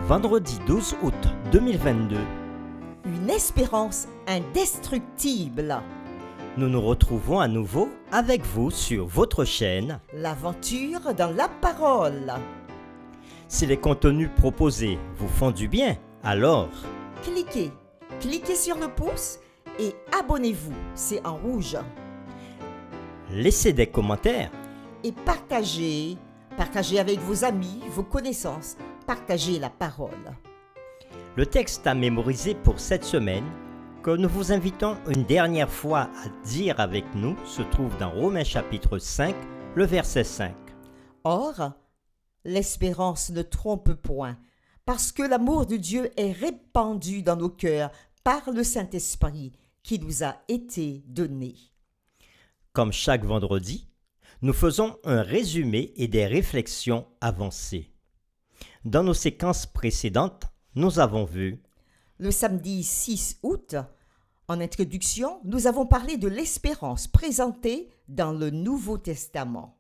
vendredi 12 août 2022. Une espérance indestructible. Nous nous retrouvons à nouveau avec vous sur votre chaîne. L'aventure dans la parole. Si les contenus proposés vous font du bien, alors Cliquez sur le pouce et abonnez-vous, c'est en rouge. laissez des commentaires. Et partagez avec vos amis, vos connaissances, partagez la parole. Le texte à mémoriser pour cette semaine, que nous vous invitons une dernière fois à dire avec nous, se trouve dans Romains chapitre 5, le verset 5. Or, l'espérance ne trompe point, parce que l'amour de Dieu est répandu dans nos cœurs par le Saint-Esprit qui nous a été donné. Comme chaque vendredi, nous faisons un résumé et des réflexions avancées. Dans nos séquences précédentes, nous avons vu Le samedi 6 août, en introduction, nous avons parlé de l'espérance présentée dans le Nouveau Testament.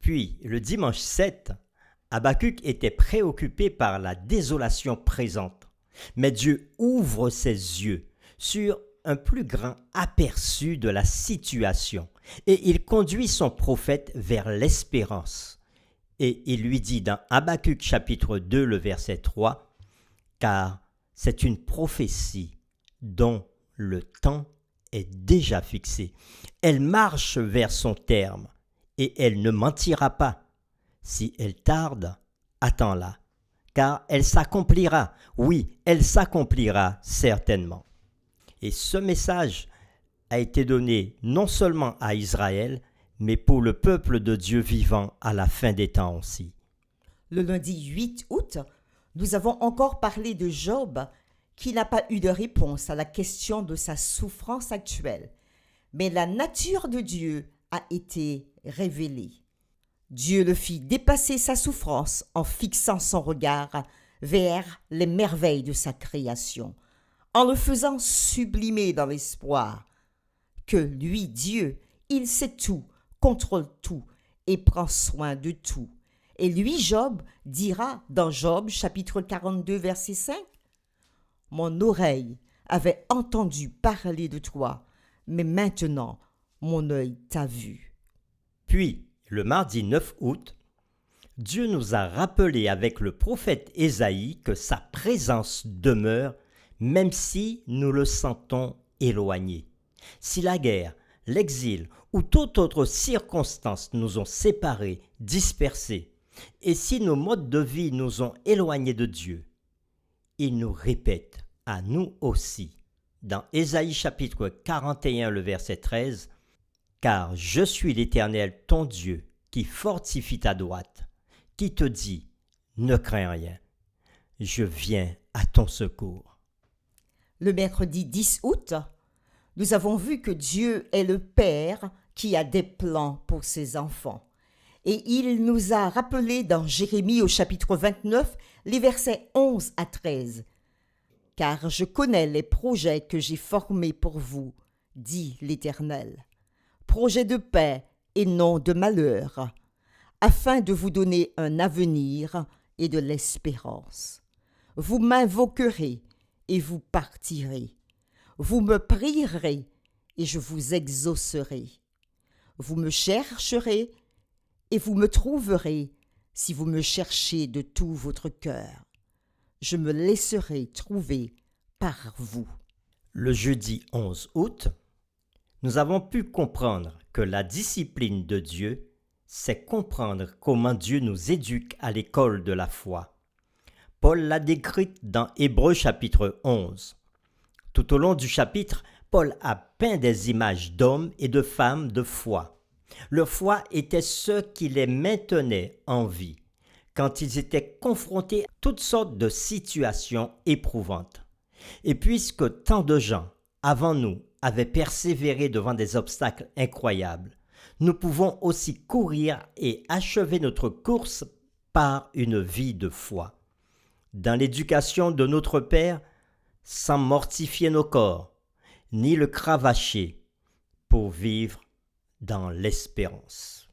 Puis, le dimanche 7, Habacuc était préoccupé par la désolation présente. Mais Dieu ouvre ses yeux sur un plus grand aperçu de la situation et il conduit son prophète vers l'espérance. Et il lui dit dans Habacuc chapitre 2, le verset 3, « Car c'est une prophétie dont le temps est déjà fixé. Elle marche vers son terme et elle ne mentira pas. Si elle tarde, attends-la, car elle s'accomplira. Oui, elle s'accomplira certainement. » Et ce message a été donné non seulement à Israël, mais pour le peuple de Dieu vivant à la fin des temps aussi. Le lundi 8 août, nous avons encore parlé de Job qui n'a pas eu de réponse à la question de sa souffrance actuelle. Mais la nature de Dieu a été révélée. Dieu le fit dépasser sa souffrance en fixant son regard vers les merveilles de sa création, en le faisant sublimer dans l'espoir que lui, Dieu, il sait tout, contrôle tout et prend soin de tout. Et lui, Job, dira dans Job chapitre 42 verset 5, « Mon oreille avait entendu parler de toi, mais maintenant mon œil t'a vu. » Puis, le mardi 9 août, Dieu nous a rappelé avec le prophète Ésaïe que sa présence demeure même si nous le sentons éloigné. Si la guerre, l'exil ou toute autre circonstance nous ont séparés, dispersés, et si nos modes de vie nous ont éloignés de Dieu, il nous répète à nous aussi, dans Ésaïe chapitre 41, le verset 13, « Car je suis l'Éternel ton Dieu, qui fortifie ta droite, qui te dit, ne crains rien, je viens à ton secours. » Le mercredi 10 août, nous avons vu que Dieu est le Père qui a des plans pour ses enfants. Et il nous a rappelé dans Jérémie au chapitre 29, les versets 11 à 13. « Car je connais les projets que j'ai formés pour vous, dit l'Éternel, projets de paix et non de malheur, afin de vous donner un avenir et de l'espérance. Vous m'invoquerez et vous partirez. Vous me prierez et je vous exaucerai. Vous me chercherez et vous me trouverez si vous me cherchez de tout votre cœur. Je me laisserai trouver par vous. » Le jeudi 11 août, nous avons pu comprendre que la discipline de Dieu, c'est comprendre comment Dieu nous éduque à l'école de la foi. Paul l'a décrite dans Hébreux chapitre 11. Tout au long du chapitre, Paul a peint des images d'hommes et de femmes de foi. Leur foi était ce qui les maintenait en vie, quand ils étaient confrontés à toutes sortes de situations éprouvantes. Et puisque tant de gens, avant nous, avaient persévéré devant des obstacles incroyables, nous pouvons aussi courir et achever notre course par une vie de foi. Dans l'éducation de notre Père, sans mortifier nos corps, ni le cravacher, pour vivre dans l'espérance.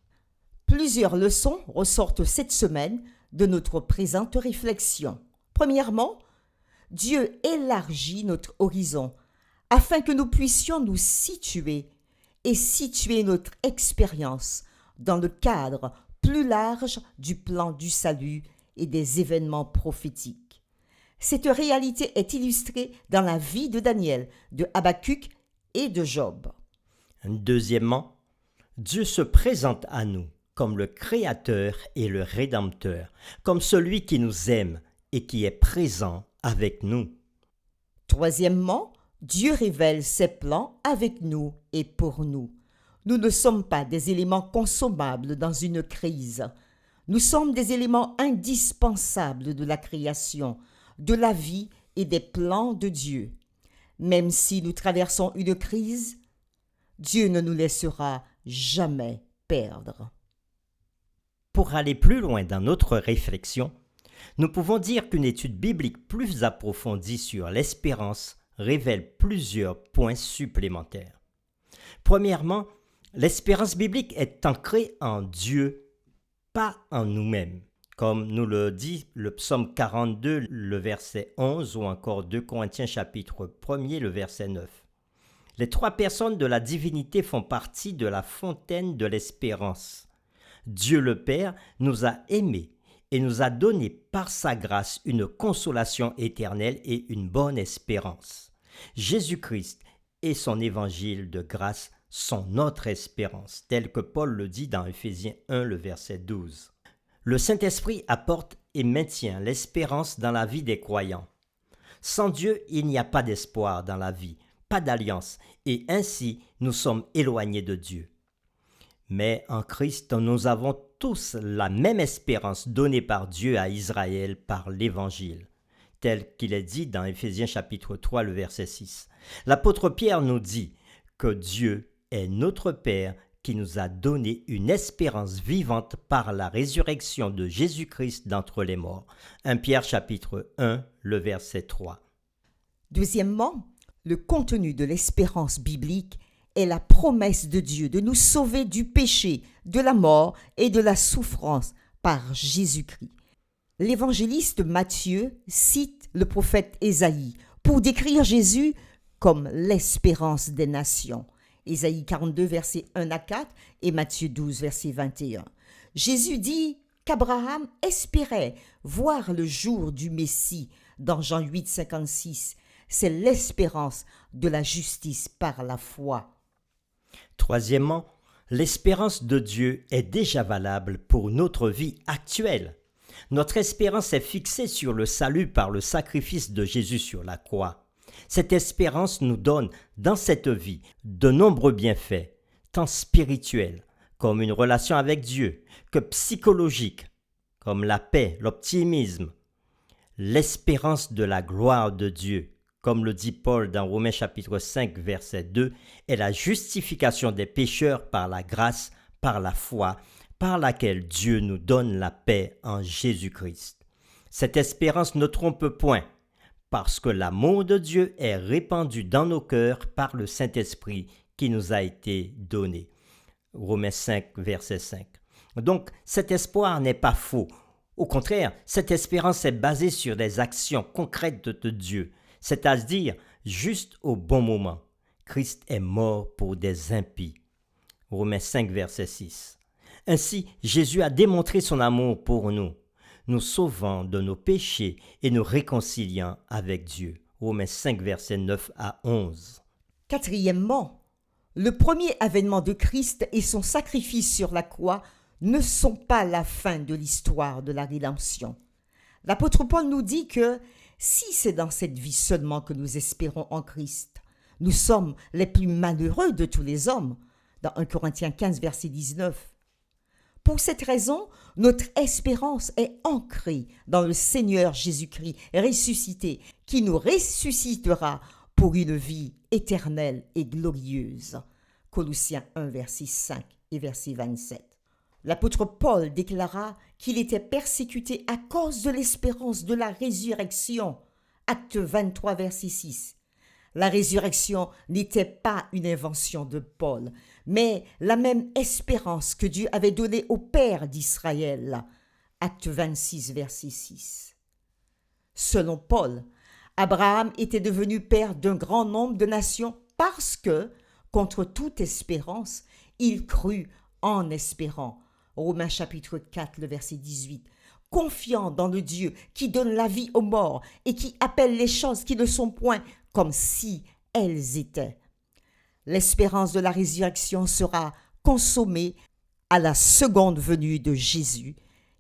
Plusieurs leçons ressortent cette semaine de notre présente réflexion. Premièrement, Dieu élargit notre horizon afin que nous puissions nous situer et situer notre expérience dans le cadre plus large du plan du salut et des événements prophétiques. Cette réalité est illustrée dans la vie de Daniel, de Habacuc et de Job. Deuxièmement, Dieu se présente à nous comme le Créateur et le Rédempteur, comme celui qui nous aime et qui est présent avec nous. Troisièmement, Dieu révèle ses plans avec nous et pour nous. Nous ne sommes pas des éléments consommables dans une crise. Nous sommes des éléments indispensables de la création, de la vie et des plans de Dieu. Même si nous traversons une crise, Dieu ne nous laissera jamais perdre. Pour aller plus loin dans notre réflexion, nous pouvons dire qu'une étude biblique plus approfondie sur l'espérance révèle plusieurs points supplémentaires. Premièrement, l'espérance biblique est ancrée en Dieu, pas en nous-mêmes, comme nous le dit le psaume 42, le verset 11, ou encore 2 Corinthiens chapitre 1er, le verset 9. Les trois personnes de la divinité font partie de la fontaine de l'espérance. Dieu le Père nous a aimés et nous a donné par sa grâce une consolation éternelle et une bonne espérance. Jésus-Christ et son évangile de grâce sont notre espérance, tel que Paul le dit dans Éphésiens 1, le verset 12. Le Saint-Esprit apporte et maintient l'espérance dans la vie des croyants. Sans Dieu, il n'y a pas d'espoir dans la vie, pas d'alliance, et ainsi nous sommes éloignés de Dieu. Mais en Christ, nous avons tous la même espérance donnée par Dieu à Israël par l'Évangile, tel qu'il est dit dans Éphésiens chapitre 3, le verset 6. L'apôtre Pierre nous dit que Dieu est notre Père qui nous a donné une espérance vivante par la résurrection de Jésus-Christ d'entre les morts. 1 Pierre chapitre 1, le verset 3. Deuxièmement, le contenu de l'espérance biblique est la promesse de Dieu de nous sauver du péché, de la mort et de la souffrance par Jésus-Christ. L'évangéliste Matthieu cite le prophète Ésaïe pour décrire Jésus comme l'espérance des nations. Ésaïe 42, versets 1 à 4 et Matthieu 12, verset 21. Jésus dit qu'Abraham espérait voir le jour du Messie dans Jean 8, 56. C'est l'espérance de la justice par la foi. Troisièmement, l'espérance de Dieu est déjà valable pour notre vie actuelle. Notre espérance est fixée sur le salut par le sacrifice de Jésus sur la croix. Cette espérance nous donne, dans cette vie, de nombreux bienfaits, tant spirituels, comme une relation avec Dieu, que psychologiques, comme la paix, l'optimisme, l'espérance de la gloire de Dieu, comme le dit Paul dans Romains chapitre 5, verset 2, est la justification des pécheurs par la grâce, par la foi, par laquelle Dieu nous donne la paix en Jésus-Christ. Cette espérance ne trompe point, parce que l'amour de Dieu est répandu dans nos cœurs par le Saint-Esprit qui nous a été donné. Romains 5, verset 5. Donc, cet espoir n'est pas faux. Au contraire, cette espérance est basée sur des actions concrètes de Dieu, c'est-à-dire juste au bon moment. Christ est mort pour des impies. Romains 5, verset 6. Ainsi, Jésus a démontré son amour pour nous, nous sauvant de nos péchés et nous réconciliant avec Dieu. Romains 5, versets 9 à 11. Quatrièmement, le premier avènement de Christ et son sacrifice sur la croix ne sont pas la fin de l'histoire de la rédemption. L'apôtre Paul nous dit que si c'est dans cette vie seulement que nous espérons en Christ, nous sommes les plus malheureux de tous les hommes, dans 1 Corinthiens 15, verset 19. Pour cette raison, notre espérance est ancrée dans le Seigneur Jésus-Christ ressuscité, qui nous ressuscitera pour une vie éternelle et glorieuse. Colossiens 1, verset 5 et verset 27. L'apôtre Paul déclara qu'il était persécuté à cause de l'espérance de la résurrection. Acte 23, verset 6. La résurrection n'était pas une invention de Paul, mais la même espérance que Dieu avait donnée au Père d'Israël. Acte 26, verset 6. Selon Paul, Abraham était devenu père d'un grand nombre de nations parce que, contre toute espérance, il crut en espérant. Romains chapitre 4, le verset 18. Confiant dans le Dieu qui donne la vie aux morts et qui appelle les choses qui ne sont point comme si elles étaient. L'espérance de la résurrection sera consommée à la seconde venue de Jésus,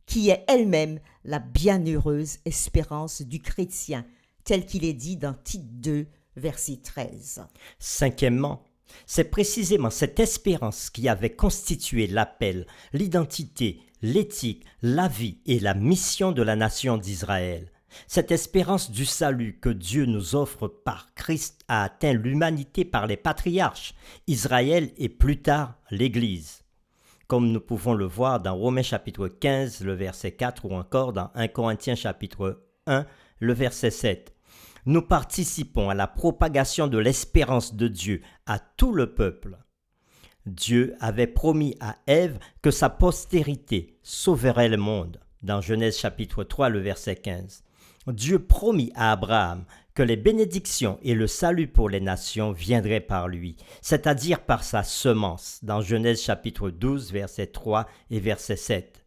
qui est elle-même la bienheureuse espérance du chrétien, tel qu'il est dit dans Tite 2, verset 13. Cinquièmement, c'est précisément cette espérance qui avait constitué l'appel, l'identité, l'éthique, la vie et la mission de la nation d'Israël. Cette espérance du salut que Dieu nous offre par Christ a atteint l'humanité par les patriarches, Israël et plus tard l'Église. Comme nous pouvons le voir dans Romains chapitre 15, le verset 4 ou encore dans 1 Corinthiens chapitre 1, le verset 7. Nous participons à la propagation de l'espérance de Dieu à tout le peuple. Dieu avait promis à Ève que sa postérité sauverait le monde, dans Genèse chapitre 3, le verset 15. Dieu promit à Abraham que les bénédictions et le salut pour les nations viendraient par lui, c'est-à-dire par sa semence, dans Genèse chapitre 12, verset 3 et verset 7.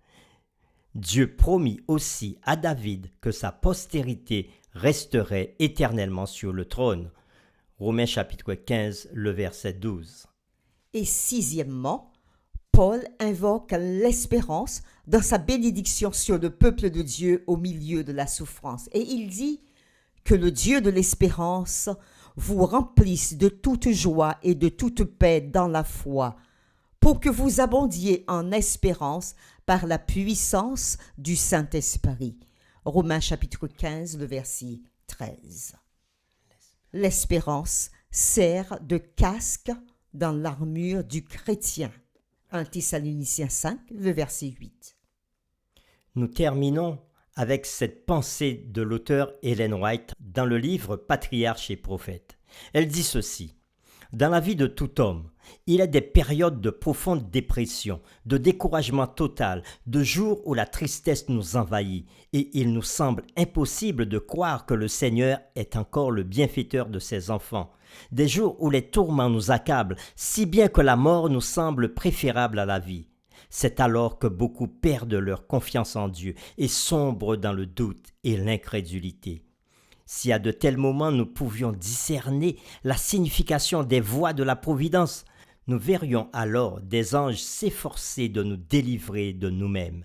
Dieu promit aussi à David que sa postérité resterait éternellement sur le trône. Romains chapitre 15, le verset 12. Et sixièmement, Paul invoque l'espérance dans sa bénédiction sur le peuple de Dieu au milieu de la souffrance. Et il dit que le Dieu de l'espérance vous remplisse de toute joie et de toute paix dans la foi, pour que vous abondiez en espérance par la puissance du Saint-Esprit. Romains chapitre 15, le verset 13. L'espérance sert de casque dans l'armure du chrétien. 1 Thessaloniciens 5, le verset 8. Nous terminons avec cette pensée de l'auteur Ellen White dans le livre Patriarches et prophètes. Elle dit ceci: dans la vie de tout homme, il y a des périodes de profonde dépression, de découragement total, de jours où la tristesse nous envahit et il nous semble impossible de croire que le Seigneur est encore le bienfaiteur de ses enfants. Des jours où les tourments nous accablent, si bien que la mort nous semble préférable à la vie. C'est alors que beaucoup perdent leur confiance en Dieu et sombrent dans le doute et l'incrédulité. Si à de tels moments nous pouvions discerner la signification des voies de la providence, nous verrions alors des anges s'efforcer de nous délivrer de nous-mêmes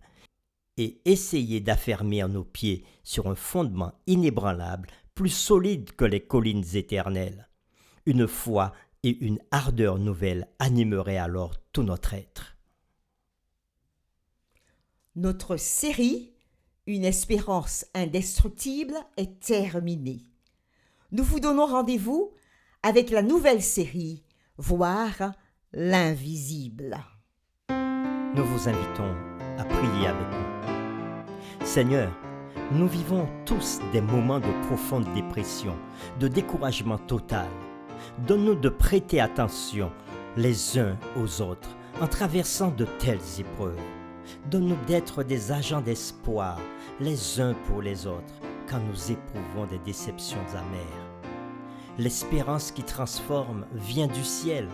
et essayer d'affermir nos pieds sur un fondement inébranlable, plus solide que les collines éternelles. Une foi et une ardeur nouvelle animeraient alors tout notre être. Notre série « Une espérance indestructible » est terminée. Nous vous donnons rendez-vous avec la nouvelle série « Voir l'invisible ». Nous vous invitons à prier avec nous. Seigneur, nous vivons tous des moments de profonde dépression, de découragement total. Donne-nous de prêter attention les uns aux autres en traversant de telles épreuves. Donne-nous d'être des agents d'espoir les uns pour les autres quand nous éprouvons des déceptions amères. L'espérance qui transforme vient du ciel,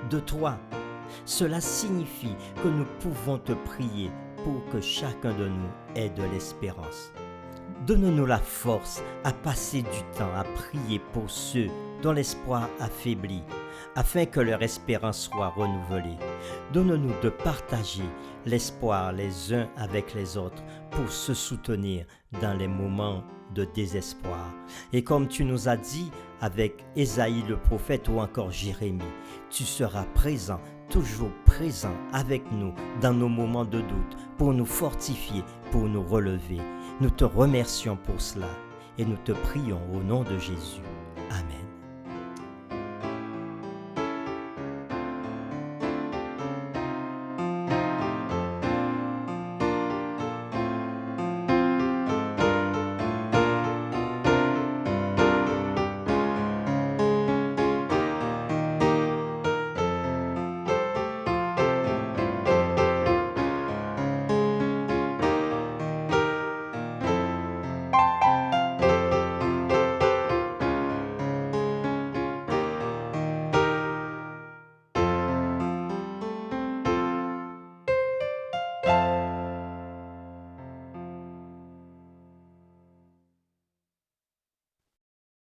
de toi. Cela signifie que nous pouvons te prier pour que chacun de nous ait de l'espérance. Donne-nous la force à passer du temps à prier pour ceux dont l'espoir affaiblit, afin que leur espérance soit renouvelée. Donne-nous de partager l'espoir les uns avec les autres pour se soutenir dans les moments de désespoir. Et comme tu nous as dit avec Ésaïe le prophète ou encore Jérémie, tu seras présent, toujours présent avec nous dans nos moments de doute pour nous fortifier, pour nous relever. Nous te remercions pour cela et nous te prions au nom de Jésus.